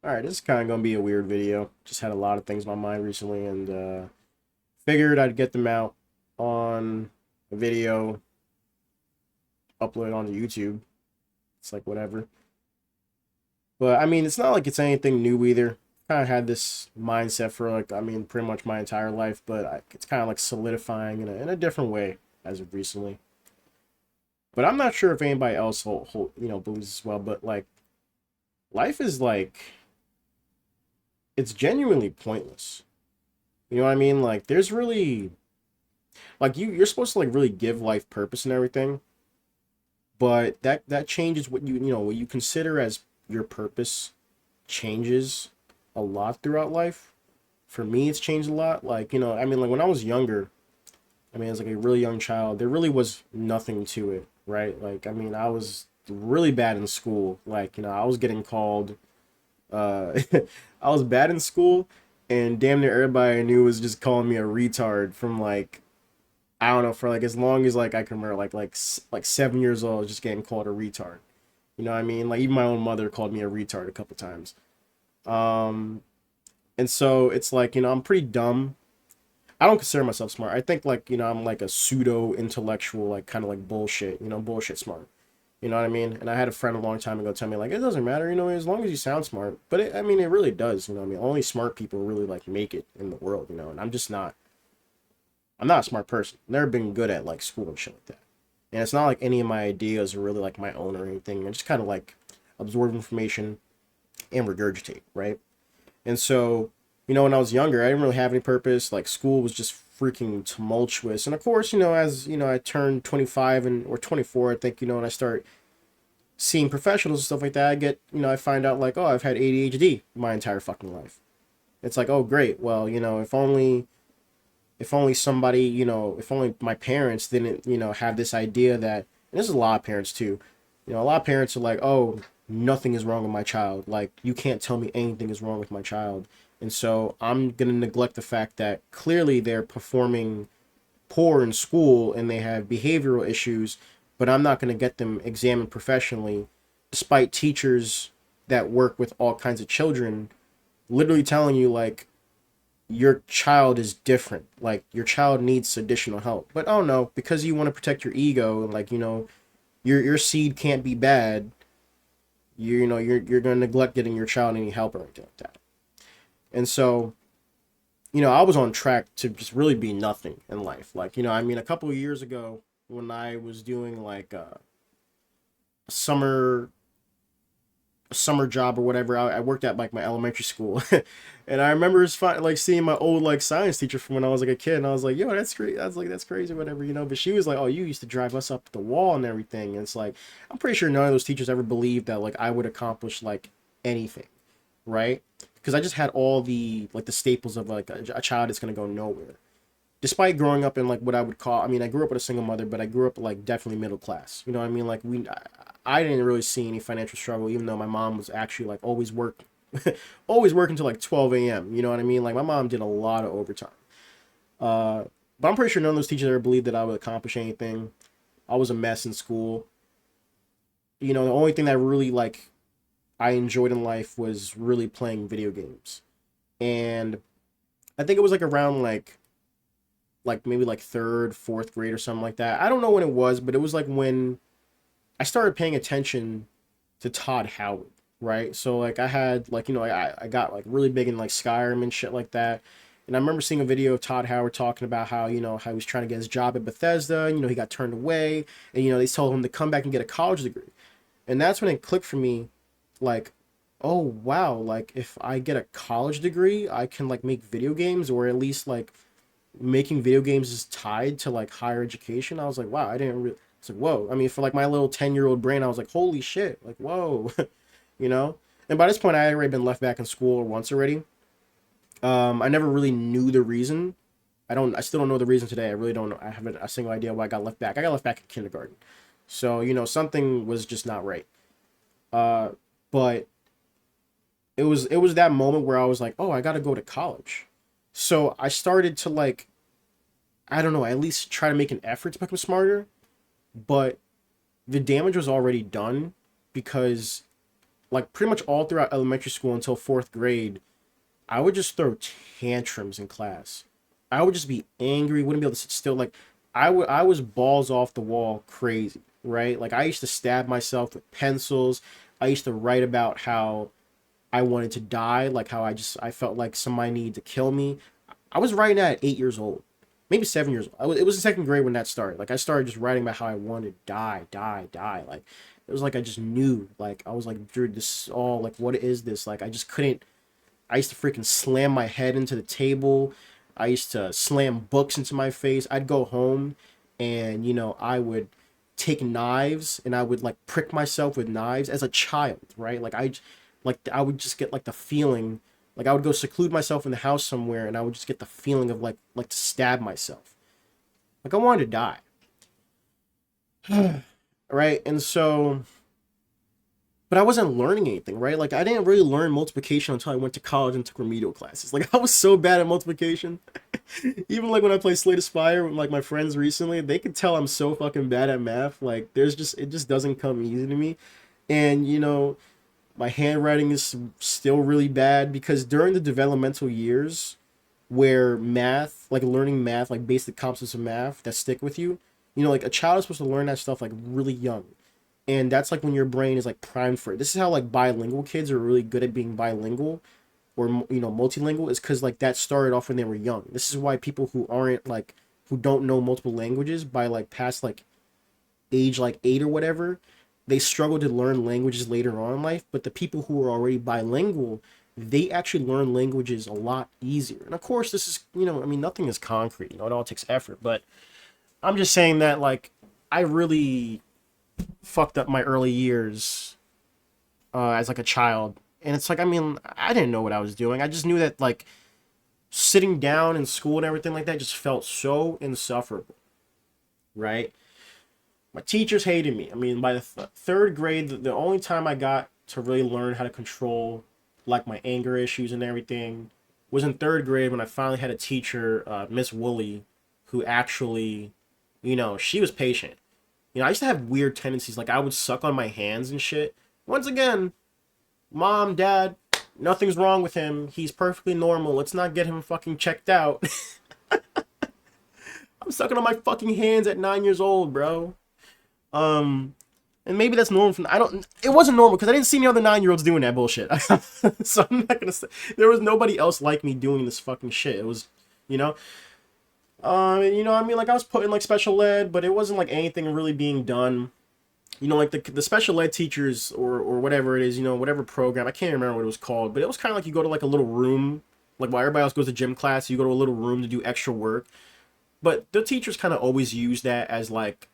Alright, this is kind of going to be a weird video. Just had a lot of things on my mind recently and figured I'd get them out on a video, upload it onto YouTube. It's like whatever. But I mean, it's not like it's anything new either. Kind of had this mindset for like, I mean, pretty much my entire life, but it's kind of like solidifying in a different way as of recently. But I'm not sure if anybody else believes as well, but like life is like it's genuinely pointless. You know what I mean? Like there's really like you're supposed to like really give life purpose and everything, but that changes what what you consider as your purpose changes a lot throughout life. For me, it's changed a lot. Like, I mean, like when I was younger, I mean, as like a really young child, there really was nothing to it, right? Like, I mean, I was really bad in school. Like, I was getting called I was bad in school, and damn near everybody I knew was just calling me a retard from like I don't know, for like as long as like I can remember, like 7 years old, I was just getting called a retard. You know what I mean? Like even my own mother called me a retard a couple times. Um, and so it's like I'm pretty dumb. I don't consider myself smart. I think like I'm like a pseudo intellectual, like kind of like bullshit. Bullshit smart. You know what I mean? And I had a friend a long time ago tell me like it doesn't matter, as long as you sound smart. But I mean, it really does. You know what I mean? Only smart people really like make it in the world. And I'm just not. I'm not a smart person. Never been good at like school and shit like that. And it's not like any of my ideas are really like my own or anything. I just kind of like absorb information and regurgitate, right? And so, when I was younger, I didn't really have any purpose. Like school was just freaking tumultuous. And of course, as I turned 25 and or 24, I think, and I start seeing professionals and stuff like that, I get, I find out like, oh, I've had ADHD my entire fucking life. It's like, oh, great. Well, if only somebody, if only my parents didn't, have this idea that, and this is a lot of parents too, a lot of parents are like, oh, nothing is wrong with my child. Like, you can't tell me anything is wrong with my child. And so I'm going to neglect the fact that clearly they're performing poor in school and they have behavioral issues, but I'm not going to get them examined professionally, despite teachers that work with all kinds of children literally telling you, like, your child is different. Like your child needs additional help. But oh no, because you want to protect your ego, like your seed can't be bad. You're gonna neglect getting your child any help or anything like that. And so I was on track to just really be nothing in life. Like I mean, a couple of years ago when I was doing like summer summer job or whatever. I worked at like my elementary school, and I remember it's fun, like seeing my old like science teacher from when I was like a kid, and I was like, "Yo, that's great." I was like, "That's crazy, whatever," But she was like, "Oh, you used to drive us up the wall and everything." And it's like I'm pretty sure none of those teachers ever believed that like I would accomplish like anything, right? Because I just had all the like the staples of like a child that's gonna go nowhere. Despite growing up in like what I would call, I mean, I grew up with a single mother, but I grew up like definitely middle class. You know what I mean? Like I didn't really see any financial struggle, even though my mom was actually like always work, always working till like 12 a.m. You know what I mean? Like my mom did a lot of overtime. Uh, but I'm pretty sure none of those teachers ever believed that I would accomplish anything. I was a mess in school. The only thing that really like I enjoyed in life was really playing video games. And I think it was like around like maybe like third, fourth grade or something like that. I don't know when it was, but it was like when I started paying attention to Todd Howard, right? So like I had like I got like really big in like Skyrim and shit like that. And I remember seeing a video of Todd Howard talking about how, how he was trying to get his job at Bethesda, and, he got turned away, and they told him to come back and get a college degree. And that's when it clicked for me, like, oh wow, like if I get a college degree, I can like make video games, or at least like making video games is tied to like higher education. I was like, wow, I didn't really. It's like, whoa. I mean, for like my little 10-year-old brain, I was like, holy shit, like, whoa, you know. And by this point, I had already been left back in school once already. I never really knew the reason. I still don't know the reason today. I really don't know. I haven't a single idea why I got left back. I got left back in kindergarten, so something was just not right. Uh, but it was that moment where I was like, oh, I got to go to college. So I started to like, I don't know, at least try to make an effort to become smarter, but the damage was already done because like pretty much all throughout elementary school until fourth grade, I would just throw tantrums in class. I would just be angry, wouldn't be able to sit still. Like I was balls off the wall crazy, right? Like I used to stab myself with pencils. I used to write about how I wanted to die, like how I felt like somebody needed to kill me. I was writing that at 8 years old, maybe 7 years old. It was in second grade when that started. Like I started just writing about how I wanted to die, die, die. Like it was like I just knew. Like I was like, dude, this is all like, what is this? Like I just couldn't. I used to freaking slam my head into the table. I used to slam books into my face. I'd go home and, I would take knives and I would like prick myself with knives as a child, right? I would just get like the feeling, like I would go seclude myself in the house somewhere and I would just get the feeling of like to stab myself. Like I wanted to die. Right? And so, but I wasn't learning anything, right? Like I didn't really learn multiplication until I went to college and took remedial classes. Like I was so bad at multiplication. Even like when I play Slay Spire with like my friends recently, they could tell I'm so fucking bad at math. Like it just doesn't come easy to me. And my handwriting is still really bad because during the developmental years where math, like learning math, like basic concepts of math that stick with you, like a child is supposed to learn that stuff like really young. And that's like when your brain is like primed for it. This is how like bilingual kids are really good at being bilingual or multilingual, is because like that started off when they were young. This is why people who don't know multiple languages by like past like age like 8 or whatever, they struggle to learn languages later on in life. But the people who are already bilingual, they actually learn languages a lot easier. And of course, this is, I mean, nothing is concrete. It all takes effort. But I'm just saying that, like, I really fucked up my early years as, like, a child. And it's like, I mean, I didn't know what I was doing. I just knew that, like, sitting down in school and everything like that just felt so insufferable, right? My teachers hated me. I mean, by the third grade, the only time I got to really learn how to control like my anger issues and everything was in third grade when I finally had a teacher, Miss Woolley, who actually, she was patient. I used to have weird tendencies, like I would suck on my hands and shit. Once again, mom, dad, nothing's wrong with him. He's perfectly normal. Let's not get him fucking checked out. I'm sucking on my fucking hands at 9 years old, bro. And maybe that's normal. It wasn't normal because I didn't see any other 9-year-olds doing that bullshit. So I'm not gonna say there was nobody else like me doing this fucking shit. It was, I mean, like I was put in like special ed, but it wasn't like anything really being done. Like the special ed teachers or whatever it is, whatever program, I can't remember what it was called, but it was kind of like you go to like a little room, like while everybody else goes to gym class, you go to a little room to do extra work. But the teachers kind of always use that as like,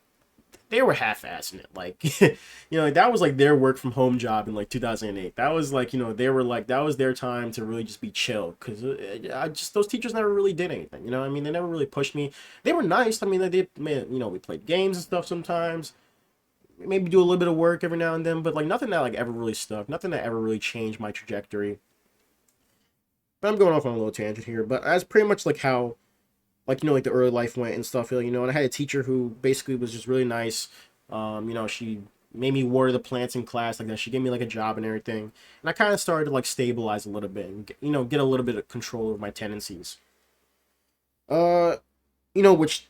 they were half-assing it. Like, like that was like their work from home job in like 2008. That was like, they were like, that was their time to really just be chill. Cause those teachers never really did anything. I mean, they never really pushed me. They were nice. I mean, we played games and stuff sometimes. Maybe do a little bit of work every now and then, but like nothing that like ever really stuck. Nothing that ever really changed my trajectory. But I'm going off on a little tangent here. But that's pretty much like how, like, like the early life went and stuff, and I had a teacher who basically was just really nice. She made me water the plants in class like that. She gave me like a job and everything. And I kind of started to like stabilize a little bit and, get a little bit of control over my tendencies. Which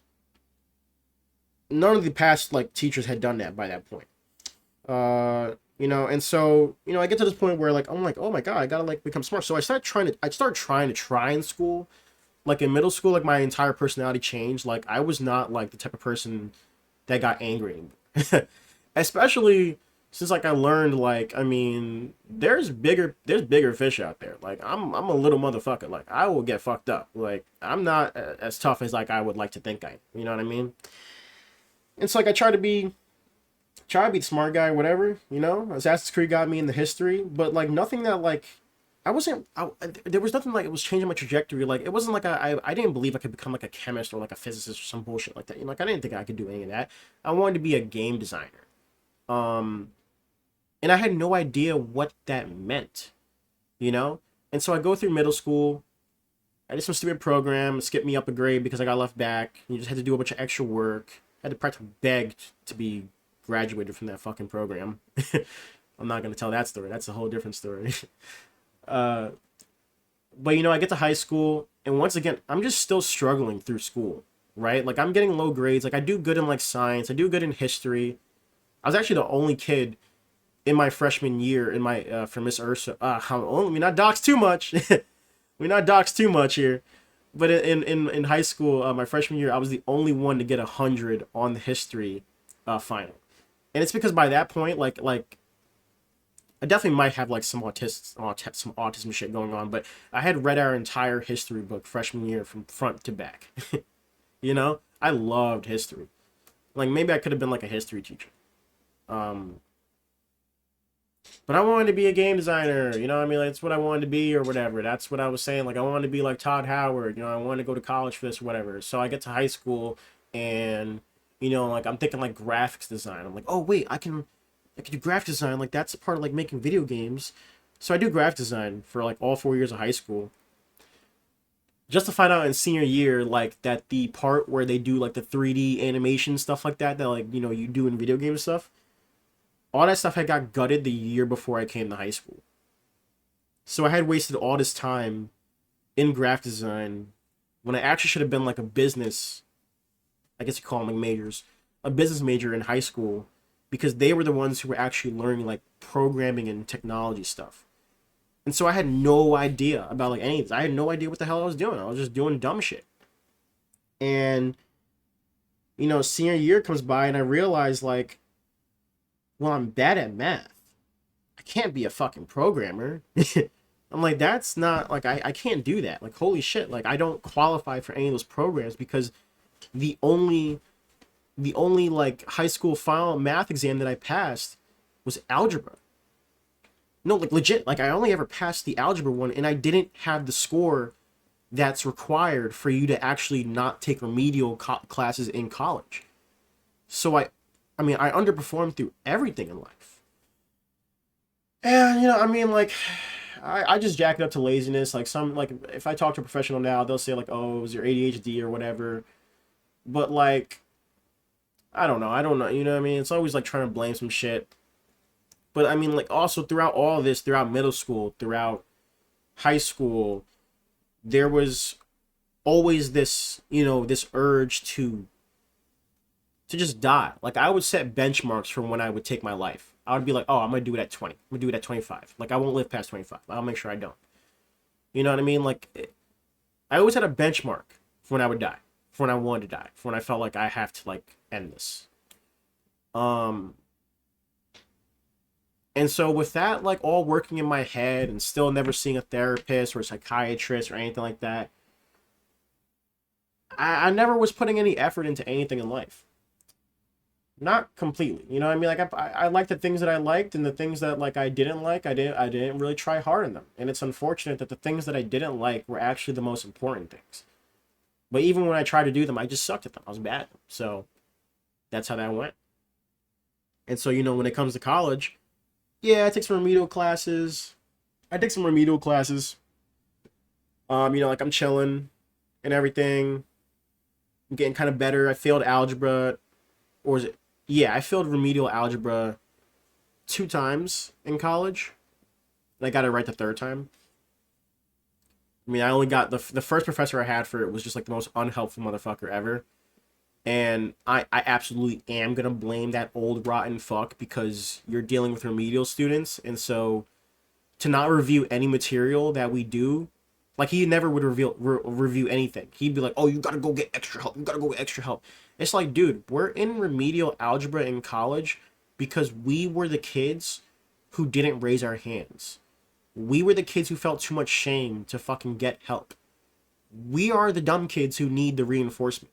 none of the past like teachers had done that by that point. And so, I get to this point where like, I'm like, oh my God, I gotta like become smart. So I started trying to try in school. Like in middle school, like my entire personality changed. Like I was not like the type of person that got angry. Especially since like I learned, like, I mean, there's bigger fish out there. Like I'm a little motherfucker. Like I will get fucked up. Like I'm not as tough as like I would like to think I am. You know what I mean? It's like I try to be the smart guy, whatever, Assassin's Creed got me in the history, but like nothing that like there was nothing like it was changing my trajectory. Like it wasn't like I didn't believe I could become like a chemist or like a physicist or some bullshit like that. Like I didn't think I could do any of that. I wanted to be a game designer. And I had no idea what that meant, And so I go through middle school. I did some stupid program, skipped me up a grade because I got left back. You just had to do a bunch of extra work. I had to practically beg to be graduated from that fucking program. I'm not gonna tell that story. That's a whole different story. uh, but you know, I get to high school, and once again, I'm just still struggling through school, right? Like I'm getting low grades. Like I do good in like science. I do good in history. I was actually the only kid in my freshman year in my for Miss Ursa. We not dox too much. We not dox too much here. But in high school, my freshman year, I was the only one to get 100 on the history final, and it's because by that point, like I definitely might have like some autism shit going on, but I had read our entire history book freshman year from front to back. You know, I loved history. Like maybe I could have been like a history teacher. Um, but I wanted to be a game designer. You know what I mean? Like, that's what I wanted to be or whatever. That's what I was saying. Like I wanted to be like Todd Howard. You know, I wanted to go to college for this or whatever. So I get to high school and you know, like I'm thinking like graphics design. I'm like, oh wait, I can do graphic design. Like that's a part of like making video games. So I do graphic design for like all 4 years of high school. Just to find out in senior year, like that the part where they do like the 3D animation stuff like that, that like you know you do in video game stuff, all that stuff had got gutted the year before I came to high school. So I had wasted all this time in graphic design when I actually should have been like a business, I guess you call them like majors, a business major in high school because they were the ones who were actually learning like programming and technology stuff. And so I had no idea about like any of this. I had no idea what the hell I was doing. I was just doing dumb shit. And you know, senior year comes by and I realize like, well, I'm bad at math. I can't be a fucking programmer. I'm like, that's not like I can't do that. Like, holy shit, like I don't qualify for any of those programs because the only like high school final math exam that I passed was algebra. No, like legit, like I only ever passed the algebra one and I didn't have the score that's required for you to actually not take remedial classes in college. So I mean, I underperformed through everything in life. And you know, I mean, like, I just jack it up to laziness. Like some, like if I talk to a professional now, they'll say like, "Oh, it was your ADHD or whatever." But like, I don't know. You know what I mean? It's always like trying to blame some shit. But I mean, like also throughout all of this, throughout middle school, throughout high school, there was always this, you know, this urge to just die. Like I would set benchmarks for when I would take my life. I would be like, oh, I'm gonna do it at 20. I'm gonna do it at 25. Like I won't live past 25. I'll make sure I don't. You know what I mean? Like I always had a benchmark for when I would die, for when I wanted to die, for when I felt like I have to like end this. Um, and so with that, like all working in my head and still never seeing a therapist or a psychiatrist or anything like that, I never was putting any effort into anything in life. Not completely, you know what I mean? Like I liked the things that I liked, and the things that like I didn't like, I didn't really try hard in them. And it's unfortunate that the things that I didn't like were actually the most important things. But even when I tried to do them, I just sucked at them. I was bad. So that's how that went. And so you know, when it comes to college, yeah, I take some remedial classes. I take some remedial classes. You know, like I'm chilling and everything. I'm getting kind of better. I failed algebra, or is it? Yeah, I failed remedial algebra 2 times in college. And I got it right the third time. I mean, I only got the first professor I had for it was just like the most unhelpful motherfucker ever. And I absolutely am gonna blame that old rotten fuck because you're dealing with remedial students, and so to not review any material that we do, like he never would review anything. He'd be like, "Oh, you gotta go get extra help. You gotta go get extra help." It's like, dude, we're in remedial algebra in college because we were the kids who didn't raise our hands. We were the kids who felt too much shame to fucking get help. We are the dumb kids who need the reinforcement.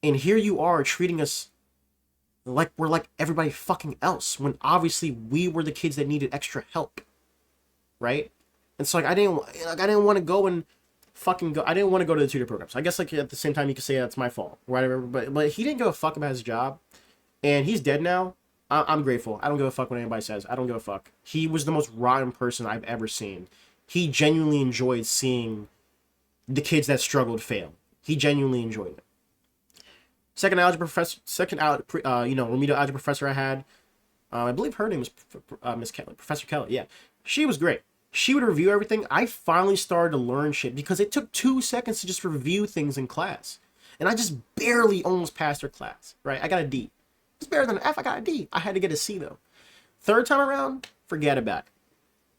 And here you are treating us like we're like everybody fucking else when obviously we were the kids that needed extra help, right? And so like I didn't want to go and fucking go. I didn't want to go to the tutor programs. I guess like at the same time you could say that's my fault, whatever. But he didn't give a fuck about his job, and he's dead now. I'm grateful. I don't give a fuck what anybody says. I don't give a fuck. He was the most rotten person I've ever seen. He genuinely enjoyed seeing the kids that struggled fail. He genuinely enjoyed it. Second algebra professor, you know, remedial algebra professor I had. I believe her name was Miss Kelly, Professor Kelly. Yeah, she was great. She would review everything. I finally started to learn shit because it took 2 seconds to just review things in class, and I just barely almost passed her class. Right, I got a D. It's better than an F. I got a D. I had to get a C though. Third time around, forget about it.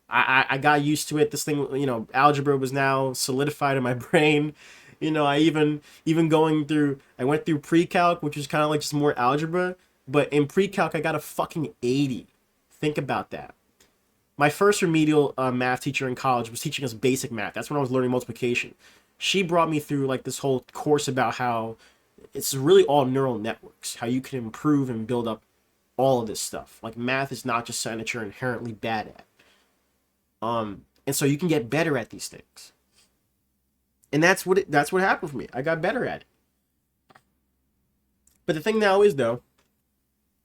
I got used to it. This thing, algebra was now solidified in my brain. I even going through, I went through pre-calc, which was kind of like just more algebra. But in pre-calc, I got a fucking 80. Think about that. My first remedial math teacher in college was teaching us basic math. That's when I was learning multiplication. She brought me through like this whole course about how it's really all neural networks, how you can improve and build up all of this stuff. Like math is not just something that you're inherently bad at. And so you can get better at these things. And that's what happened for me. I got better at it. But the thing now is though,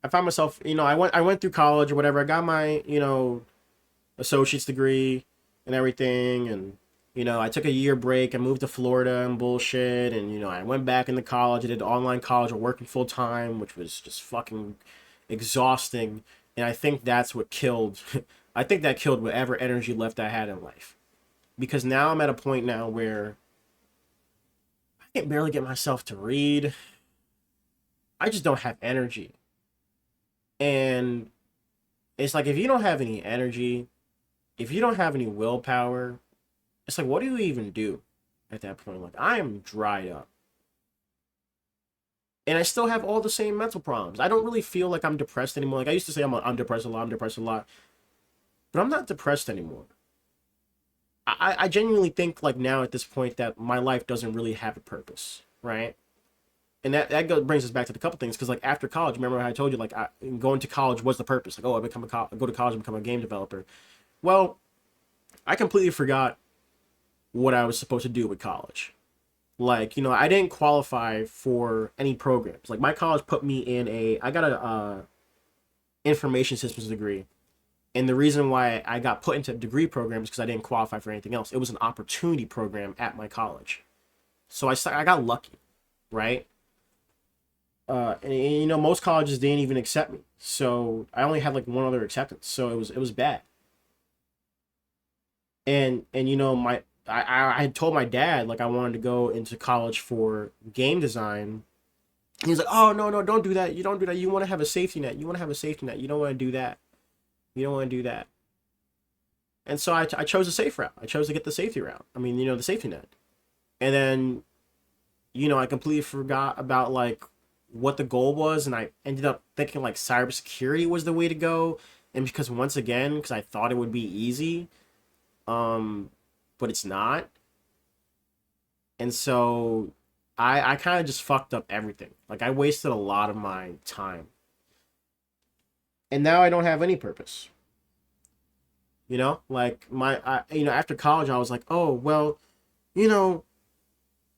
I found myself, I went through college or whatever. I got my, associate's degree and everything, and I took a year break. I moved to Florida and bullshit, and I went back into college. I did online college or working full time, which was just fucking exhausting. And I think that's what killed I think that killed whatever energy left I had in life. Because now I'm at a point now where I can barely get myself to read. I just don't have energy. And it's like, if you don't have any energy, if you don't have any willpower, it's like, what do you even do at that point? Like, I am dried up. And I still have all the same mental problems. I don't really feel like I'm depressed anymore. Like, I used to say I'm depressed a lot. But I'm not depressed anymore. I genuinely think, like, now at this point that my life doesn't really have a purpose, right? And that brings us back to the couple things, because like after college, remember how I told you like going to college was the purpose. Like, oh, I go to college and become a game developer. Well, I completely forgot what I was supposed to do with college. Like, I didn't qualify for any programs. Like, my college put me in I got a information systems degree. And the reason why I got put into degree programs because I didn't qualify for anything else. It was an opportunity program at my college. So I got lucky, right? And most colleges didn't even accept me. So I only had like one other acceptance. So it was bad. And I had told my dad like I wanted to go into college for game design. He was like, "Oh, no, don't do that. You don't do that. You want to have a safety net. You don't want to do that. You don't want to do that." And so I chose a safe route. I chose to get the safety route. I mean, the safety net. And then, I completely forgot about like what the goal was, and I ended up thinking like cybersecurity was the way to go. And because because I thought it would be easy, but it's not. And so I kind of just fucked up everything. Like, I wasted a lot of my time. And now I don't have any purpose. Like after college I was like, oh, well, I don't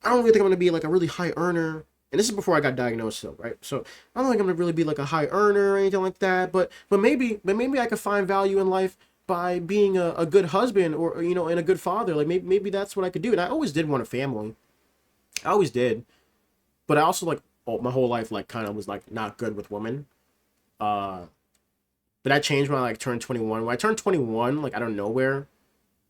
really think I'm going to be like a really high earner. And this is before I got diagnosed though, right? So I don't think I'm going to really be like a high earner or anything like that, but maybe I could find value in life by being a good husband or and a good father. Like maybe that's what I could do. And I always did want a family. I always did. But I also like my whole life like kind of was like not good with women. But that changed when I like turned 21. When I turned 21, like out of nowhere,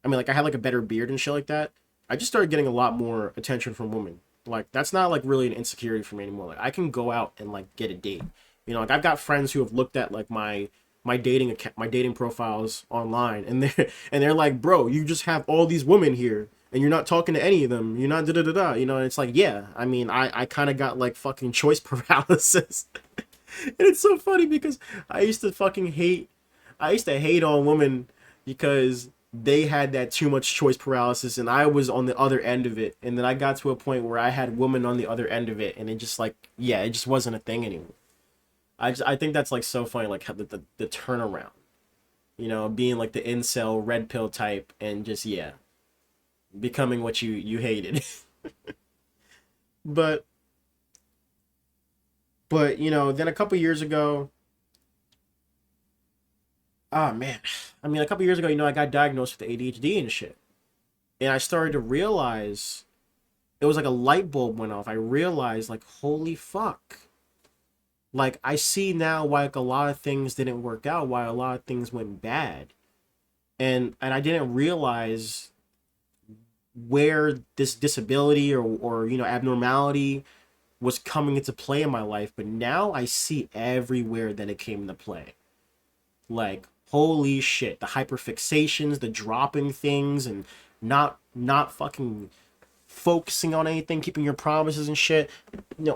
I mean, like I had like a better beard and shit like that. I just started getting a lot more attention from women. Like, that's not like really an insecurity for me anymore. Like, I can go out and like get a date. Like I've got friends who have looked at like my dating profiles online, and they're like, bro, you just have all these women here, and you're not talking to any of them. You're not da da da da. And it's like, yeah. I mean, I kind of got like fucking choice paralysis. And it's so funny because I used to hate on women because they had that too much choice paralysis, and I was on the other end of it. And then I got to a point where I had women on the other end of it, and it just like, yeah, it just wasn't a thing anymore. I think that's like so funny, like the turnaround, being like the incel red pill type and just, yeah, becoming what you hated. But then a couple years ago, oh man, I mean, a couple years ago, I got diagnosed with ADHD and shit. And I started to realize, it was like a light bulb went off. I realized, like, holy fuck. Like, I see now why like a lot of things didn't work out, why a lot of things went bad. And I didn't realize where this disability or abnormality was coming into play in my life, but now I see everywhere that it came into play. Like, holy shit, the hyperfixations, the dropping things, and not fucking focusing on anything, keeping your promises and shit.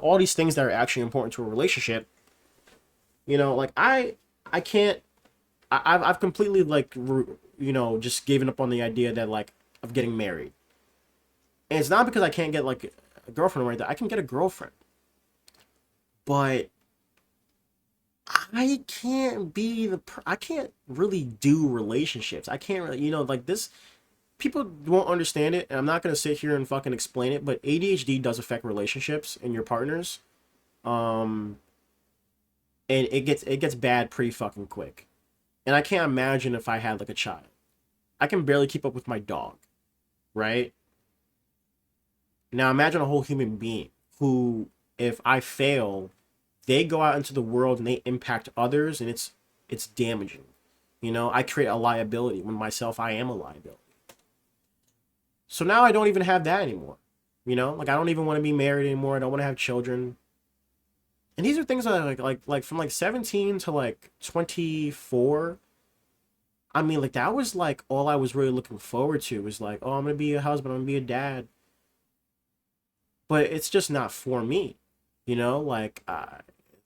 All these things that are actually important to a relationship. Like I can't. I've completely like just given up on the idea that like of getting married. And it's not because I can't get like a girlfriend or anything. I can get a girlfriend, but I can't be I can't really do relationships. I can't really, like this. People won't understand it, and I'm not gonna sit here and fucking explain it. But ADHD does affect relationships and your partners, um, and it gets bad pretty fucking quick. And I can't imagine if I had like a child. I can barely keep up with my dog, right? Now imagine a whole human being who, if I fail, they go out into the world and they impact others, and it's damaging. I create a liability when myself I am a liability. So now I don't even have that anymore. Like I don't even want to be married anymore. I don't want to have children. And these are things that I like from like 17 to like 24. I mean, like that was like all I was really looking forward to was like, oh, I'm gonna be a husband, I'm gonna be a dad. But it's just not for me, like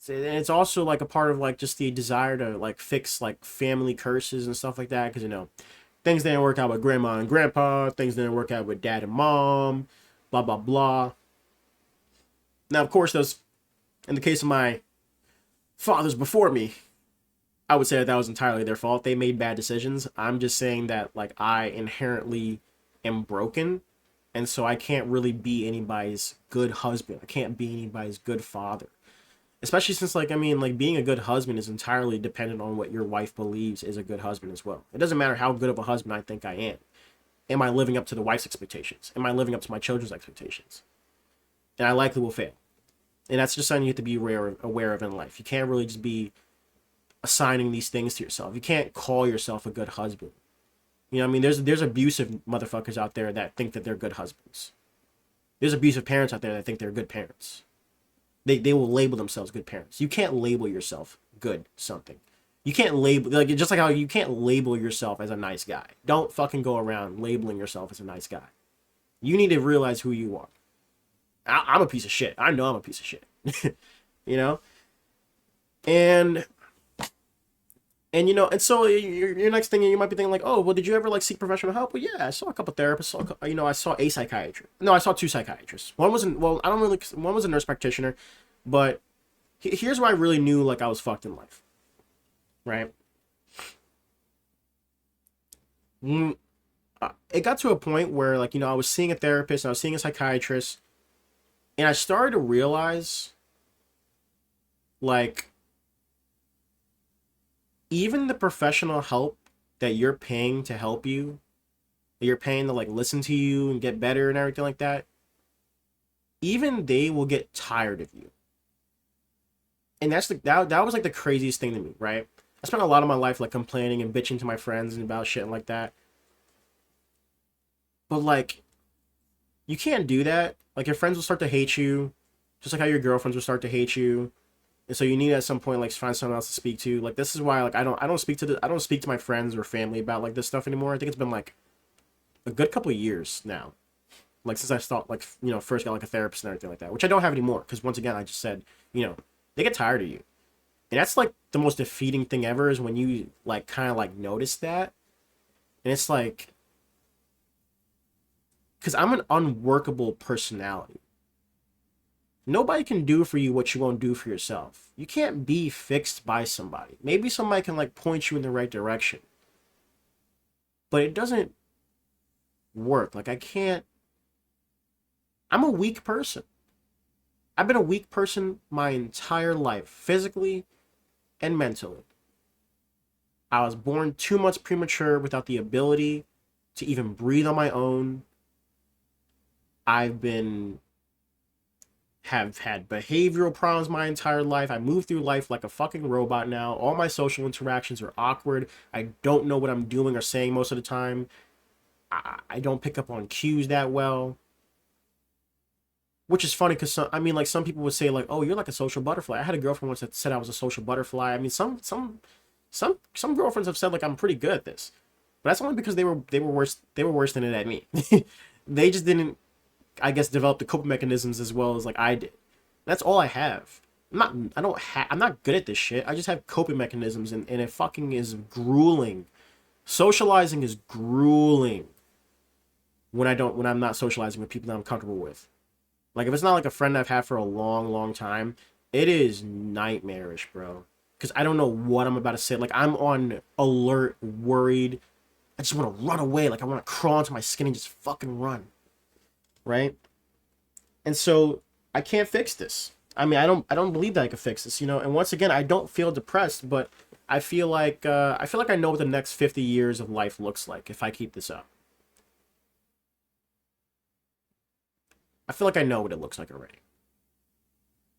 it's also like a part of like just the desire to like fix like family curses and stuff like that because things didn't work out with grandma and grandpa, things didn't work out with dad and mom, blah blah blah. Now of course those, in the case of my fathers before me, I would say that was entirely their fault. They made bad decisions. I'm just saying that like I inherently am broken, and so I can't really be anybody's good husband. I can't be anybody's good father. Especially since like I mean like being a good husband is entirely dependent on what your wife believes is a good husband as well. It doesn't matter how good of a husband I think I am. Am I living up to the wife's expectations? Am I living up to my children's expectations? And I likely will fail. And that's just something you have to be aware of in life. You can't really just be assigning these things to yourself. You can't call yourself a good husband. I mean, there's abusive motherfuckers out there that think that they're good husbands. There's abusive parents out there that think they're good parents. They will label themselves good parents. You can't label yourself good something. You can't label, like, just like how you can't label yourself as a nice guy. Don't fucking go around labeling yourself as a nice guy. You need to realize who you are. I'm a piece of shit. I know I'm a piece of shit. you know? And and so your next thing you might be thinking like, oh, well, did you ever like seek professional help? Well, yeah, I saw a couple therapists. I saw a psychiatrist. No, I saw two psychiatrists. One wasn't. Well, I don't really. One was a nurse practitioner, but here's where I really knew like I was fucked in life. Right. It got to a point where like I was seeing a therapist and I was seeing a psychiatrist, and I started to realize like even the professional help that you're paying to help you, that you're paying to like listen to you and get better and everything like that, even they will get tired of you. And that was like the craziest thing to me, right? I spent a lot of my life like complaining and bitching to my friends and about shit like that. But like you can't do that. Like your friends will start to hate you, just like how your girlfriends will start to hate you. And so you need at some point like find someone else to speak to. Like this is why like I don't speak to my friends or family about like this stuff anymore. I think it's been like a good couple of years now. Like since I thought like first got like a therapist and everything like that, which I don't have anymore because once again I just said, they get tired of you. And that's like the most defeating thing ever is when you like kind of like notice that. And it's like cuz I'm an unworkable personality. Nobody can do for you what you won't do for yourself. You can't be fixed by somebody. Maybe somebody can like point you in the right direction. But it doesn't work. Like I'm a weak person. I've been a weak person my entire life, physically and mentally. I was born 2 months premature without the ability to even breathe on my own. I've been have had behavioral problems my entire life. I move through life like a fucking robot now. All my social interactions are awkward. I don't know what I'm doing or saying most of the time. I don't pick up on cues that well. Which is funny because I mean, like some people would say like, "Oh, you're like a social butterfly." I had a girlfriend once that said I was a social butterfly. I mean, some girlfriends have said like I'm pretty good at this, but that's only because they were worse than it at me. They just didn't, I guess, develop the coping mechanisms as well as like I did. That's all I have. I'm not good at this shit. I just have coping mechanisms, and it fucking is grueling. Socializing is grueling when I'm not socializing with people that I'm comfortable with. Like if it's not like a friend I've had for a long, long time, it is nightmarish, bro. Because I don't know what I'm about to say. Like I'm on alert, worried. I just want to run away. Like I want to crawl into my skin and just fucking run, right? And so I can't fix this. I mean, I don't believe that I could fix this, you know. And once again, I don't feel depressed, but I feel like I know what the next 50 years of life looks like if I keep this up. I feel like I know what it looks like already.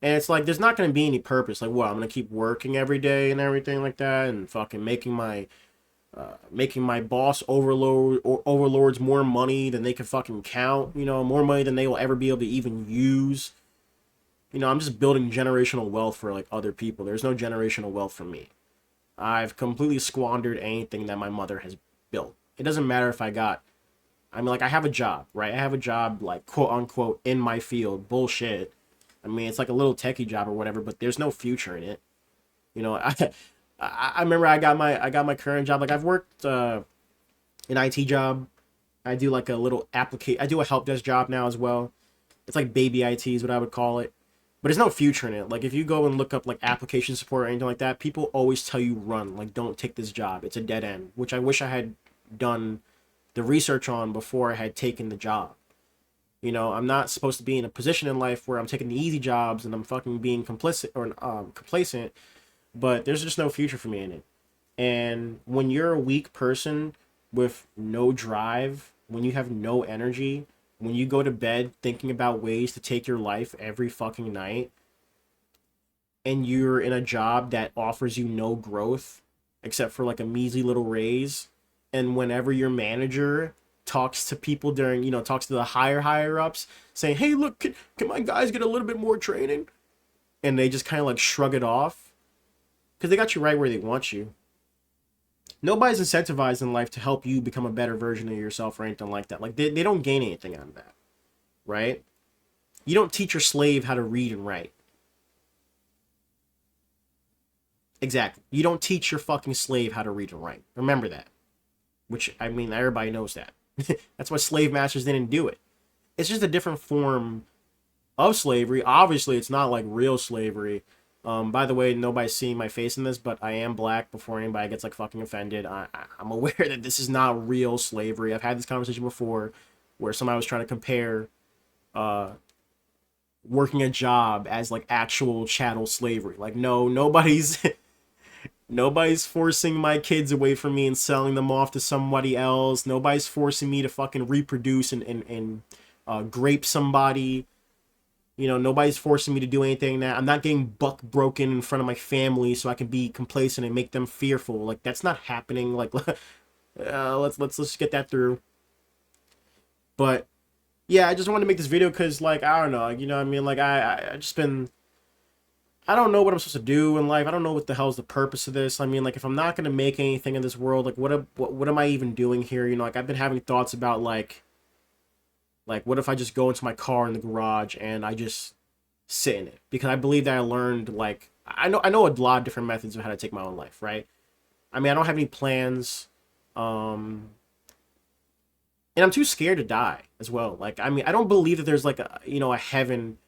And it's like there's not gonna be any purpose. Like, what, I'm gonna keep working every day and everything like that, and fucking making my boss overlords more money than they can fucking count. You know, more money than they will ever be able to even use. You know, I'm just building generational wealth for like other people. There's no generational wealth for me. I've completely squandered anything that my mother has built. It doesn't matter if I mean, like, I have a job, right? I have a job, like, quote unquote, in my field. Bullshit. I mean, it's like a little techie job or whatever, but there's no future in it. You know, I remember I got my current job. Like, I've worked an IT job. I do like a little I do a help desk job now as well. It's like baby IT is what I would call it. But there's no future in it. Like if you go and look up like application support or anything like that, people always tell you run. Like don't take this job. It's a dead end. Which I wish I had done the research on before I had taken the job. You know, I'm not supposed to be in a position in life where I'm taking the easy jobs and I'm fucking being complicit or complacent. But there's just no future for me in it. And when you're a weak person with no drive, when you have no energy, when you go to bed thinking about ways to take your life every fucking night, and you're in a job that offers you no growth except for like a measly little raise, and whenever your manager talks to people during, talks to the higher ups saying, "Hey, look, can my guys get a little bit more training?" And they just kind of like shrug it off because they got you right where they want you. Nobody's incentivized in life to help you become a better version of yourself or anything like that. Like they don't gain anything out of that, right? You don't teach your slave how to read and write. Exactly. You don't teach your fucking slave how to read and write. Remember that. Which, I mean, everybody knows that. That's why slave masters didn't do it. It's just a different form of slavery. Obviously, it's not like real slavery. By the way, nobody's seeing my face in this, but I am black before anybody gets like fucking offended. I'm aware that this is not real slavery. I've had this conversation before where somebody was trying to compare uh, working a job as like actual chattel slavery. Like, no, nobody's forcing my kids away from me and selling them off to somebody else. Nobody's forcing me to fucking reproduce and grape somebody. You know, nobody's forcing me to do anything. That I'm not getting buck broken in front of my family so I can be complacent and make them fearful. Like that's not happening. Like, let's just get that through. But yeah, I just wanted to make this video because, like, I don't know, you know what I mean? Like, I just been, I don't know what I'm supposed to do in life. I don't know what the hell's the purpose of this. I mean, like, if I'm not gonna make anything in this world, like, what am I even doing here? You know, like, I've been having thoughts about like, what if I just go into my car in the garage and I just sit in it? Because I believe that I learned, like, I know a lot of different methods of how to take my own life, right? I mean, I don't have any plans. Um, and I'm too scared to die as well. Like, I mean, I don't believe that there's like a heaven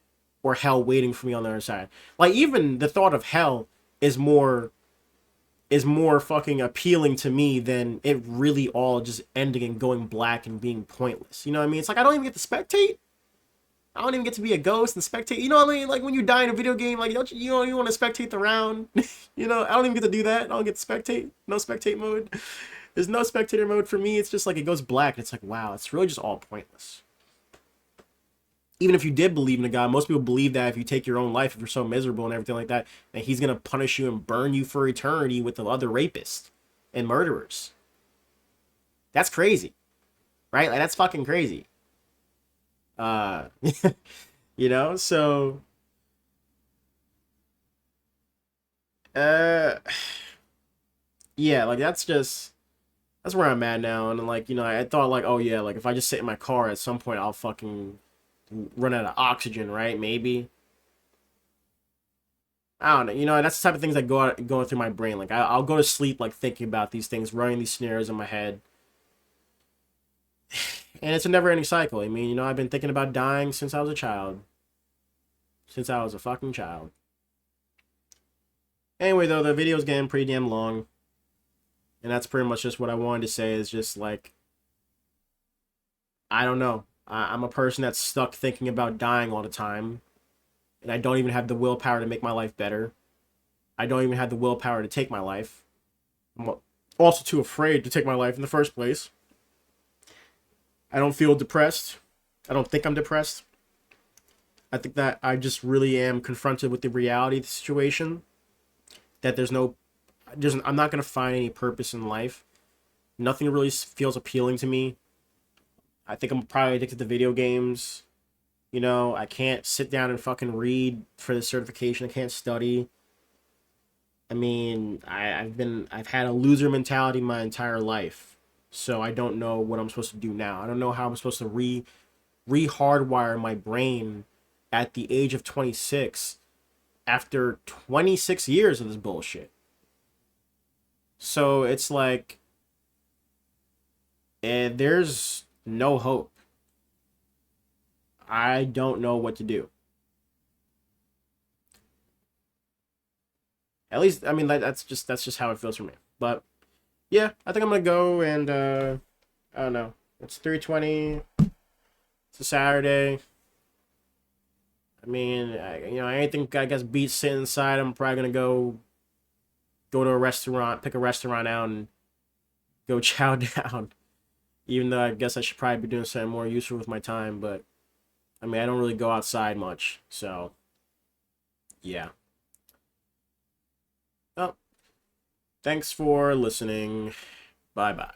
or hell waiting for me on the other side. Like, even the thought of hell is more fucking appealing to me than it really all just ending and going black and being pointless. You know what I mean? It's like I don't even get to spectate. I don't even get to be a ghost and spectate. You know what I mean? Like when you die in a video game, like you want to spectate the round. You know, I don't even get to do that. I don't get to spectate. No spectate mode. There's no spectator mode for me. It's just like it goes black and it's like, wow, it's really just all pointless. even if you did believe in a God, most people believe that if you take your own life, if you're so miserable and everything like that, that he's going to punish you and burn you for eternity with the other rapists and murderers. That's crazy, right? Like, that's fucking crazy. Uh, you know, so, uh, yeah, like, that's where I'm at now. And, like, you know, I thought, like, oh, yeah, like, if I just sit in my car at some point, I'll fucking run out of oxygen, right? Maybe. I don't know. You know, that's the type of things that going through my brain. Like, I'll go to sleep, like, thinking about these things, running these scenarios in my head. And it's a never-ending cycle. I mean, you know, I've been thinking about dying since I was a child. Since I was a fucking child. Anyway, though, the video's getting pretty damn long. And that's pretty much just what I wanted to say is just, like, I don't know. I'm a person that's stuck thinking about dying all the time. And I don't even have the willpower to make my life better. I don't even have the willpower to take my life. I'm also too afraid to take my life in the first place. I don't feel depressed. I don't think I'm depressed. I think that I just really am confronted with the reality of the situation. That I'm not going to find any purpose in life. Nothing really feels appealing to me. I think I'm probably addicted to video games. You know, I can't sit down and fucking read for the certification. I can't study. I mean, I've had a loser mentality my entire life. So I don't know what I'm supposed to do now. I don't know how I'm supposed to re-hardwire my brain at the age of 26 after 26 years of this bullshit. So it's like, there's no hope. I don't know what to do. At least, I mean, that's just how it feels for me. But yeah, I think I'm gonna go and I don't know. It's 3:20. It's a Saturday. I mean, you know, anything I guess beats sitting inside. I'm probably gonna go to a restaurant, pick a restaurant out, and go chow down. Even though I guess I should probably be doing something more useful with my time, but I mean, I don't really go outside much, so yeah. Well, thanks for listening. Bye bye.